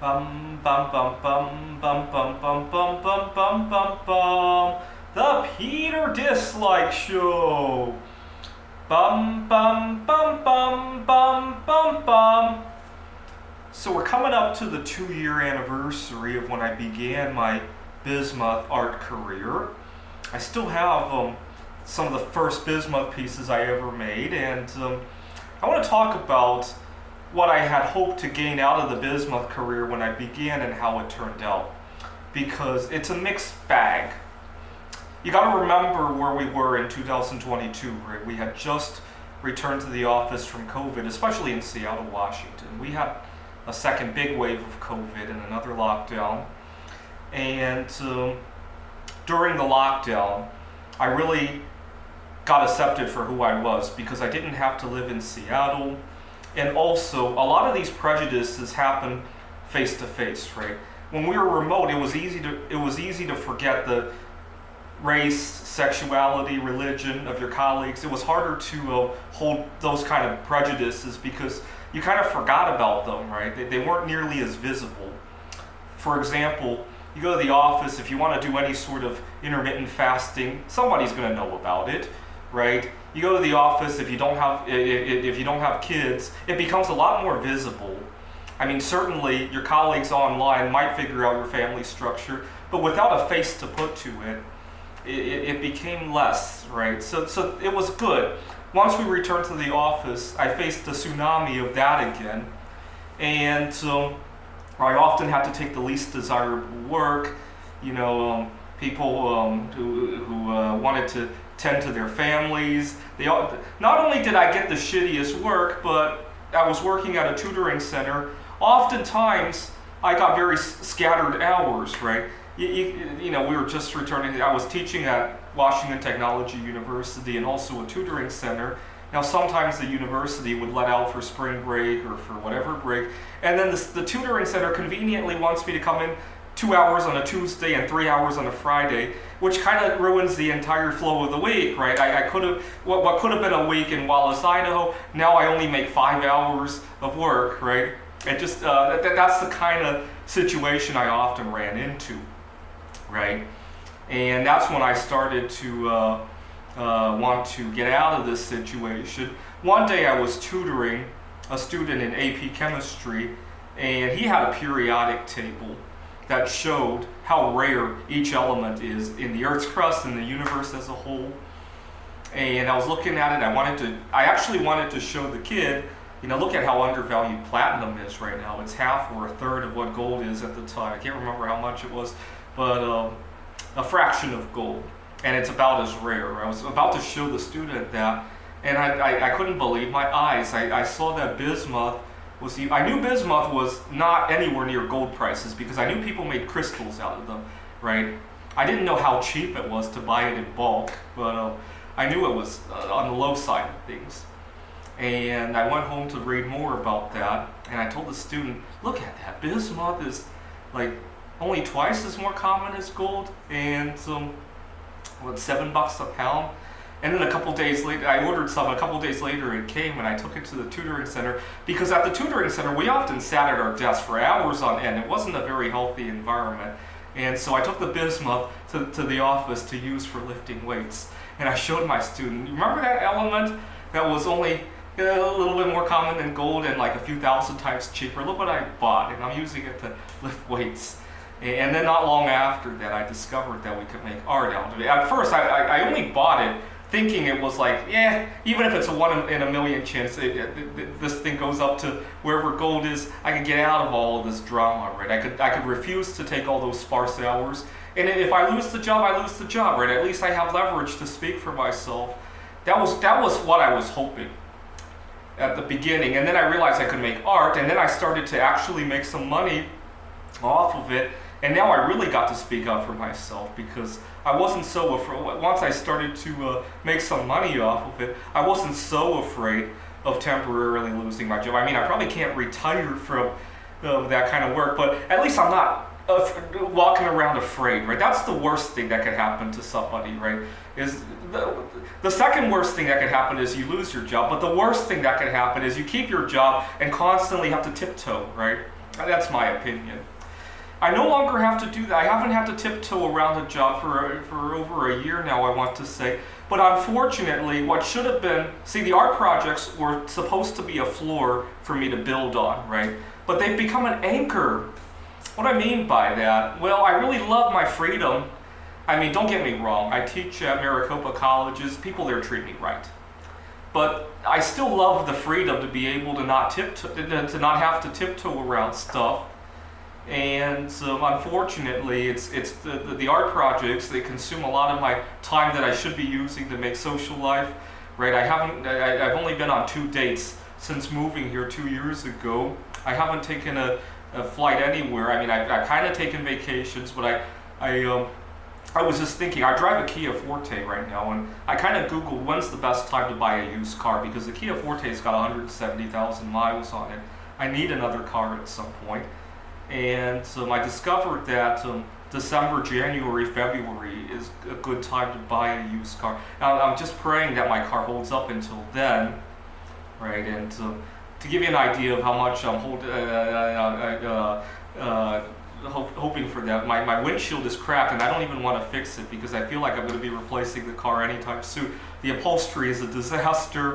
Bum bum bum bum bum bum bum bum bum bum bum bum. The Peter Dislike Show. Bum bum bum bum bum bum bum. So we're coming up to the 2-year anniversary of when I began my bismuth art career. I still have some of the first bismuth pieces I ever made, and I want to talk about what I had hoped to gain out of the bismuth career when I began and how it turned out, because it's a mixed bag. You got to remember where we were in 2022, right? We had just returned to the office from COVID, especially in Seattle, Washington. We had a second big wave of COVID and another lockdown. And during the lockdown, I really got accepted for who I was because I didn't have to live in Seattle. And also, a lot of these prejudices happen face to face, right? When we were remote, it was easy to forget the race, sexuality, religion of your colleagues. It was harder to hold those kind of prejudices because you kind of forgot about them, right? They weren't nearly as visible. For example, you go to the office, if you want to do any sort of intermittent fasting, somebody's going to know about it, right? You go to the office, if you don't have kids, it becomes a lot more visible. I mean, certainly your colleagues online might figure out your family structure, but without a face to put to it, it became less, right? So it was good. Once we returned to the office, I faced the tsunami of that again, and I often had to take the least desirable work. People who wanted to tend to their families. Not only did I get the shittiest work, but I was working at a tutoring center. Oftentimes, I got very scattered hours, right? We were just returning. I was teaching at Washington Technology University and also a tutoring center. Now, sometimes the university would let out for spring break or for whatever break, and then the tutoring center conveniently wants me to come in 2 hours on a Tuesday and 3 hours on a Friday, which kind of ruins the entire flow of the week, right? I could have what could have been a week in Wallace, Idaho. Now I only make 5 hours of work, right? It just that's the kind of situation I often ran into, right? And that's when I started to want to get out of this situation. One day I was tutoring a student in AP chemistry, and he had a periodic table that showed how rare each element is in the Earth's crust and the universe as a whole. And I was looking at it. I actually wanted to show the kid, look at how undervalued platinum is right now. It's half or a third of what gold is at the time. I can't remember how much it was, but a fraction of gold. And it's about as rare. I was about to show the student that, and I couldn't believe my eyes. I saw that bismuth I knew bismuth was not anywhere near gold prices because I knew people made crystals out of them, right? I didn't know how cheap it was to buy it in bulk, but I knew it was on the low side of things. And I went home to read more about that, and I told the student, look at that, bismuth is like only twice as more common as gold, and $7 a pound. And then a couple days later, I ordered some. A couple days later, it came, and I took it to the tutoring center. Because at the tutoring center, we often sat at our desk for hours on end. It wasn't a very healthy environment. And so I took the bismuth to the office to use for lifting weights. And I showed my student, remember that element that was only a little bit more common than gold and like a few thousand times cheaper? Look what I bought, and I'm using it to lift weights. And then not long after that, I discovered that we could make art out of it. At first, I only bought it thinking it was like, even if it's a 1 in a million chance, this thing goes up to wherever gold is, I could get out of all of this drama, right? I could refuse to take all those sparse hours, and if I lose the job, I lose the job, right? At least I have leverage to speak for myself. That was what I was hoping at the beginning, and then I realized I could make art, and then I started to actually make some money off of it. And now I really got to speak up for myself because I wasn't so afraid. Once I started to make some money off of it, I wasn't so afraid of temporarily losing my job. I mean, I probably can't retire from that kind of work, but at least I'm not walking around afraid, right? That's the worst thing that could happen to somebody, right? Is the second worst thing that could happen is you lose your job, but the worst thing that could happen is you keep your job and constantly have to tiptoe, right? That's my opinion. I no longer have to do that. I haven't had to tiptoe around a job for over a year now, I want to say. But unfortunately, what should have been, see, the art projects were supposed to be a floor for me to build on, right? But they've become an anchor. What I mean by that? Well, I really love my freedom. I mean, don't get me wrong. I teach at Maricopa colleges. People there treat me right. But I still love the freedom to be able to not have to tiptoe around stuff. And unfortunately, it's the art projects. They consume a lot of my time that I should be using to make social life. Right? I've only been on 2 dates since moving here 2 years ago. I haven't taken a flight anywhere. I mean, I've kind of taken vacations, but I was just thinking, I drive a Kia Forte right now, and I kind of Googled when's the best time to buy a used car, because the Kia Forte's got 170,000 miles on it. I need another car at some point. And I discovered that December, January, February is a good time to buy a used car. Now, I'm just praying that my car holds up until then, right? And to give you an idea of how much I'm hoping for that, my windshield is cracked, and I don't even want to fix it because I feel like I'm going to be replacing the car anytime soon. The upholstery is a disaster.